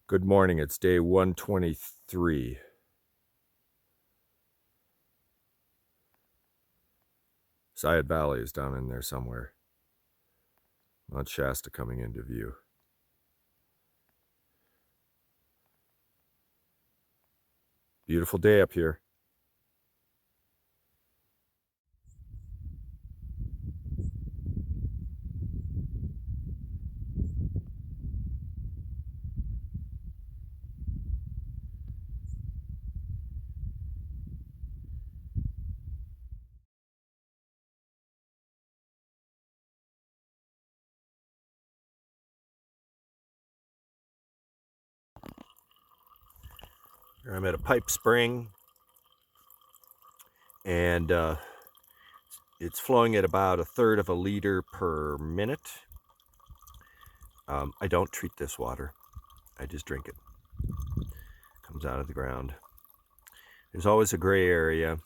Good morning, it's day 123. Sayad Valley is down in there somewhere. Mount Shasta coming into view. Beautiful day up here. Here I'm at a pipe spring, and it's flowing at about 1/3 of a liter per minute. I don't treat this water. I just drink it. It comes out of the ground. There's always a gray area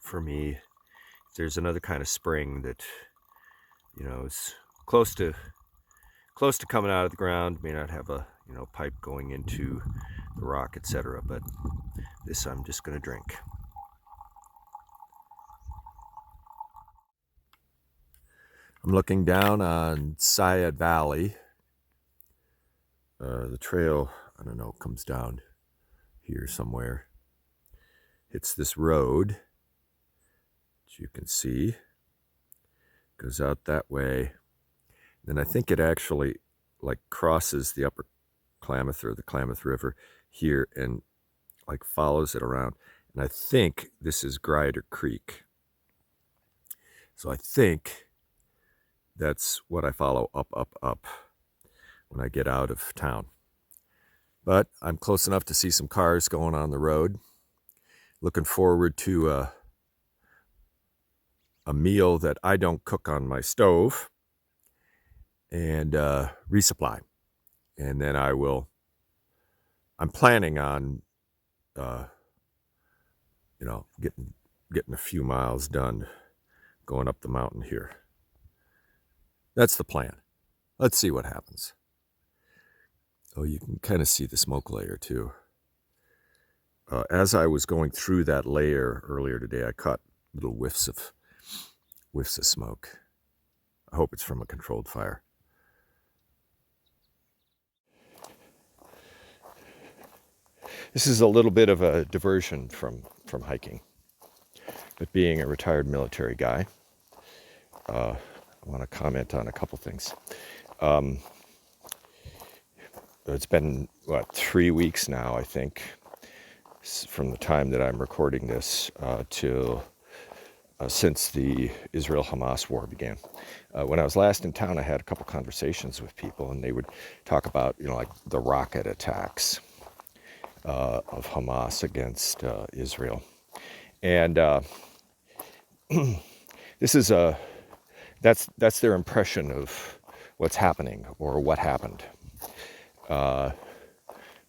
for me. If there's another kind of spring that, is close to coming out of the ground, may not have a pipe going into the rock, etc. But this I'm just going to drink. I'm looking down on Sayad Valley. The trail, I don't know, comes down here somewhere. Hits this road, as you can see. Goes out that way. Then I think it actually crosses the upper Klamath or the Klamath River here and follows it around. And I think this is Grider Creek. So I think that's what I follow up when I get out of town. But I'm close enough to see some cars going on the road. Looking forward to a meal that I don't cook on my stove and resupply. And then I'm planning on, getting a few miles done going up the mountain here. That's the plan. Let's see what happens. Oh, you can kind of see the smoke layer too. As I was going through that layer earlier today, I caught little whiffs of smoke. I hope it's from a controlled fire. This is a little bit of a diversion from hiking. But being a retired military guy, I want to comment on a couple things. It's been, 3 weeks now, I think, from the time that I'm recording this since the Israel-Hamas war began. When I was last in town, I had a couple conversations with people, and they would talk about, the rocket attacks of Hamas against Israel. And this is that's their impression of what's happening or what happened,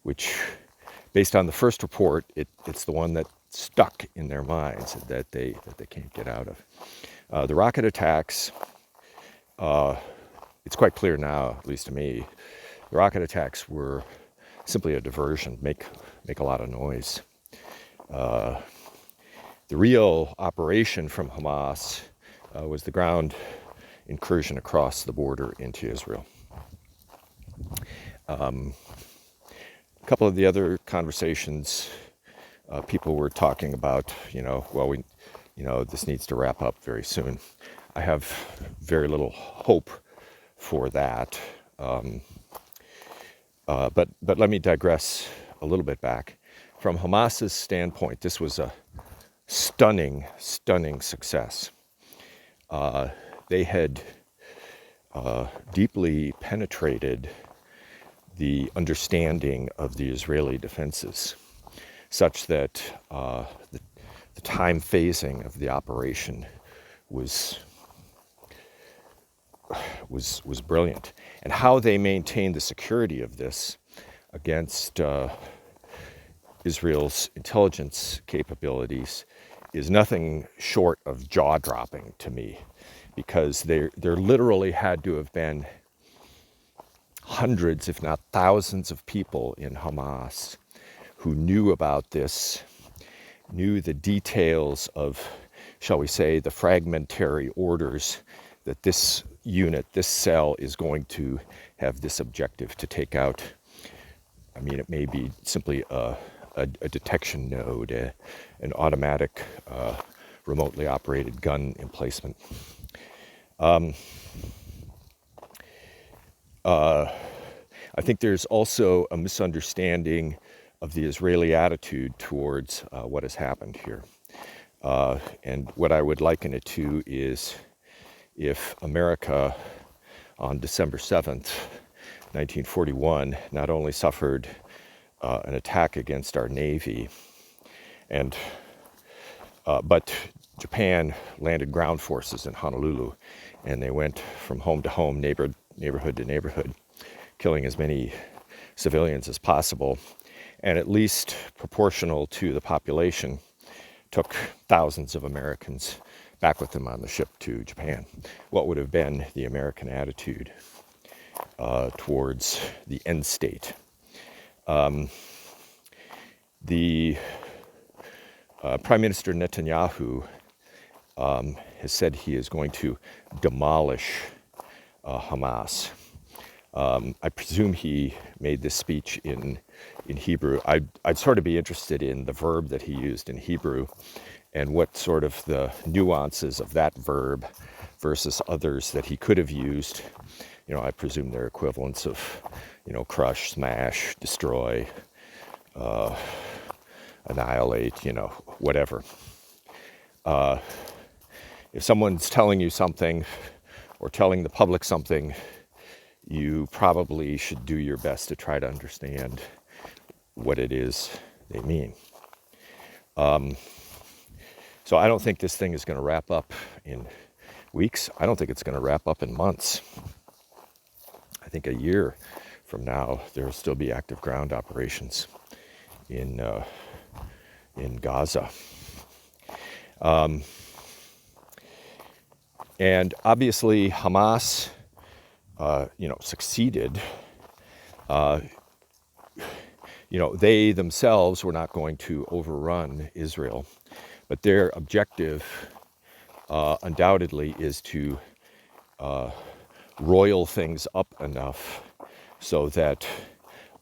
which, based on the first report, it's the one that stuck in their minds that they can't get out of. The rocket attacks, it's quite clear now, at least to me, the rocket attacks were simply a diversion, make a lot of noise. The real operation from Hamas was the ground incursion across the border into Israel. A couple of the other conversations, people were talking about, this needs to wrap up very soon. I have very little hope for that. But let me digress a little bit back. From Hamas's standpoint, this was a stunning success. They had deeply penetrated the understanding of the Israeli defenses, such that the time phasing of the operation was brilliant. And how they maintained the security of this against Israel's intelligence capabilities is nothing short of jaw-dropping to me, because there literally had to have been hundreds, if not thousands of people in Hamas who knew about this, knew the details of, shall we say, the fragmentary orders that this unit, this cell is going to have this objective to take out. I mean, it may be simply a detection node, an automatic, remotely operated gun emplacement. I think there's also a misunderstanding of the Israeli attitude towards what has happened here. And what I would liken it to is if America on December 7th, 1941, not only suffered an attack against our Navy, but Japan landed ground forces in Honolulu, and they went from home to home, neighborhood to neighborhood, killing as many civilians as possible, and at least proportional to the population, took thousands of Americans back with them on the ship to Japan. What would have been the American attitude towards the end state? The Prime Minister Netanyahu has said he is going to demolish Hamas. I presume he made this speech in Hebrew. I'd sort of be interested in the verb that he used in Hebrew and what sort of the nuances of that verb versus others that he could have used. You know, I presume they're equivalents of, you know, crush, smash, destroy, annihilate, you know, whatever. If someone's telling you something or telling the public something, you probably should do your best to try to understand what it is they mean. So I don't think this thing is going to wrap up in weeks. I don't think it's going to wrap up in months. I think a year from now, there will still be active ground operations in Gaza. And obviously Hamas, succeeded. They themselves were not going to overrun Israel, but their objective undoubtedly is to roil things up enough so that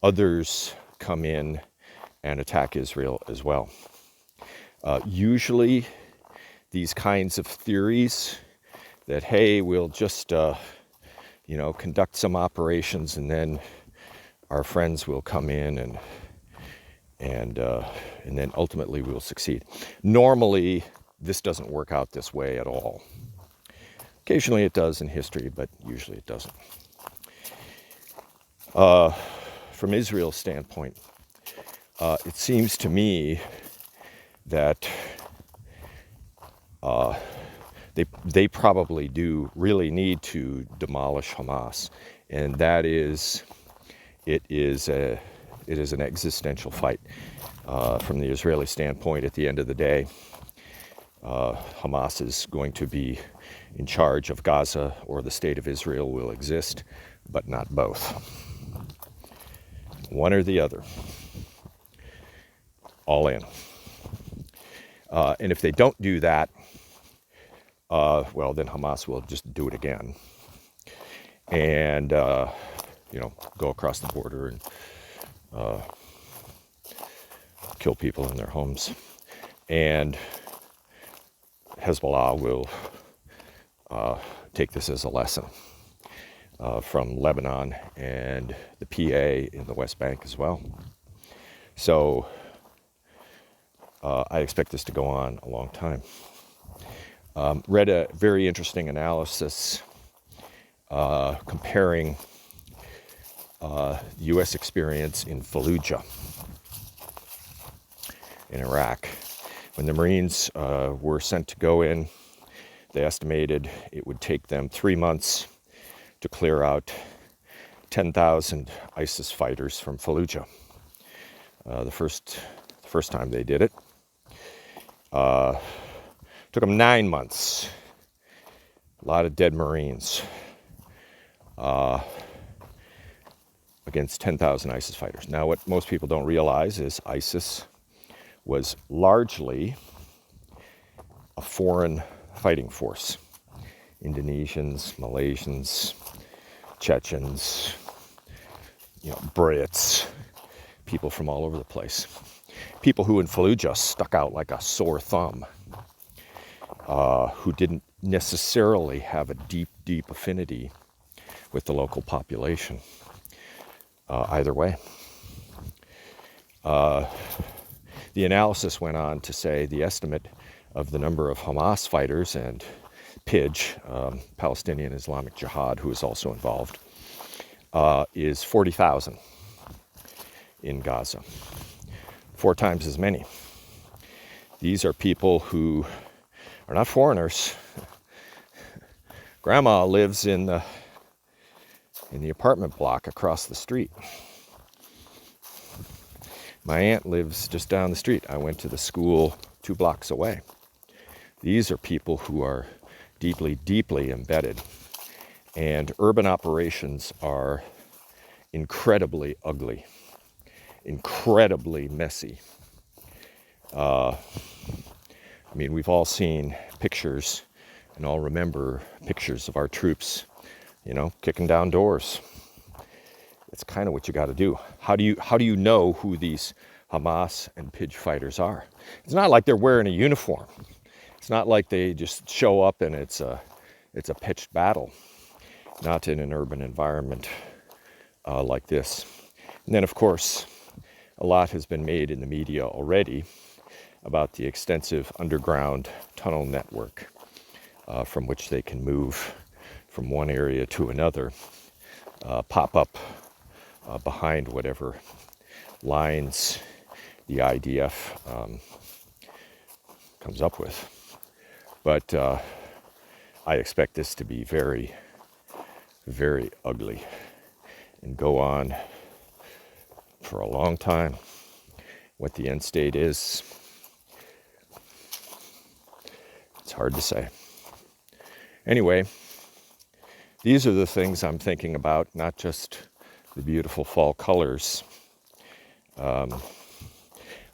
others come in and attack Israel as well. Usually these kinds of theories that, hey, we'll just conduct some operations and then our friends will come in and then ultimately we'll succeed. Normally, this doesn't work out this way at all. Occasionally it does in history, but usually it doesn't. From Israel's standpoint, it seems to me that they probably do really need to demolish Hamas, and that is, it is an existential fight from the Israeli standpoint. At the end of the day, Hamas is going to be in charge of Gaza, or the state of Israel will exist, but not both. One or the other. All in. And if they don't do that, then Hamas will just do it again. And, go across the border and kill people in their homes. And Hezbollah will take this as a lesson from Lebanon and the PA in the West Bank as well. So I expect this to go on a long time. Read a very interesting analysis comparing the U.S. experience in Fallujah in Iraq. When the Marines were sent to go in, they estimated it would take them 3 months to clear out 10,000 ISIS fighters from Fallujah. The first time they did it. Took them 9 months. A lot of dead Marines. against 10,000 ISIS fighters. Now, what most people don't realize is ISIS was largely a foreign fighting force. Indonesians, Malaysians, Chechens, Brits, people from all over the place. People who in Fallujah stuck out like a sore thumb, who didn't necessarily have a deep, deep affinity with the local population. Either way. The analysis went on to say the estimate of the number of Hamas fighters and PIJ, Palestinian Islamic Jihad, who is also involved, is 40,000 in Gaza. 4 times as many. These are people who are not foreigners. Grandma lives in the apartment block across the street. My aunt lives just down the street. I went to the school 2 blocks away. These are people who are deeply, deeply embedded. And urban operations are incredibly ugly, incredibly messy. We've all seen pictures, and all remember pictures of our troops, kicking down doors. It's kind of what you got to do. How do you know who these Hamas and PIJ fighters are? It's not like they're wearing a uniform. It's not like they just show up and it's a pitched battle. Not in an urban environment like this. And then, of course, a lot has been made in the media already about the extensive underground tunnel network from which they can move from one area to another, pop up behind whatever lines the IDF comes up with. But I expect this to be very, very ugly and go on for a long time. What the end state is, it's hard to say. Anyway, these are the things I'm thinking about, not just the beautiful fall colors. I'm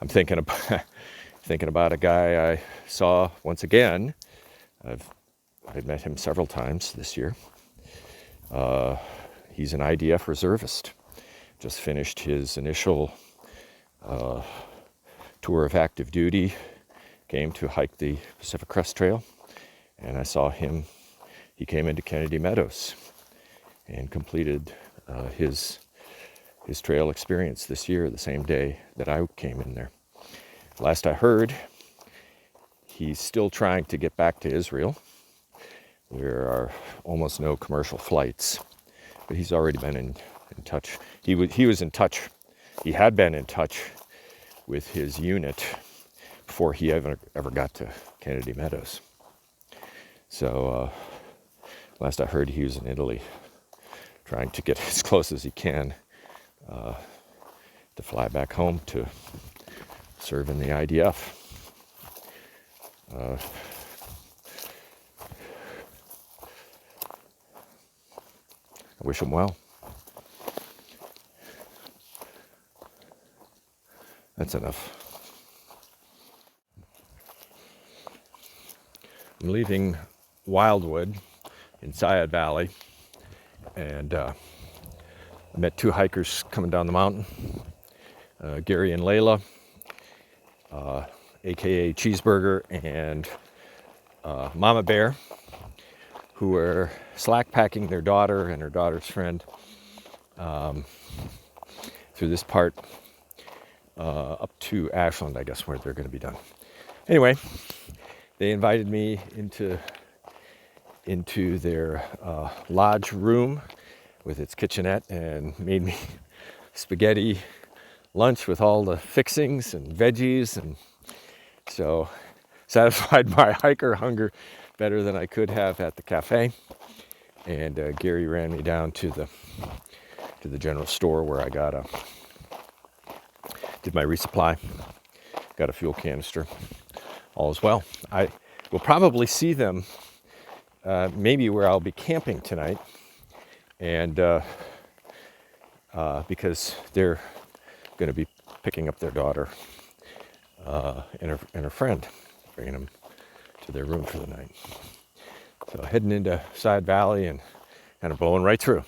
thinking about a guy I saw once again. I've met him several times this year. He's an IDF reservist. Just finished his initial tour of active duty. Came to hike the Pacific Crest Trail, and I saw him. He came into Kennedy Meadows and completed his trail experience this year, the same day that I came in there. Last I heard, he's still trying to get back to Israel. There are almost no commercial flights, but he's already been in touch. He was in touch. He had been in touch with his unit before he ever got to Kennedy Meadows. So last I heard, he was in Italy, trying to get as close as he can to fly back home to serve in the IDF. I wish him well. That's enough. I'm leaving Wildwood in Sayad Valley, and I met 2 hikers coming down the mountain, Gary and Layla, aka Cheeseburger, and Mama Bear, who were slack packing their daughter and her daughter's friend through this part up to Ashland, I guess, where they're going to be done. Anyway, they invited me into their lodge room with its kitchenette and made me spaghetti lunch with all the fixings and veggies, and so satisfied my hiker hunger better than I could have at the cafe. And Gary ran me down to the general store where I did my resupply, got a fuel canister. All is well. I will probably see them maybe where I'll be camping tonight, and because they're going to be picking up their daughter and her friend, bringing them to their room for the night. So heading into Side Valley and kind of blowing right through.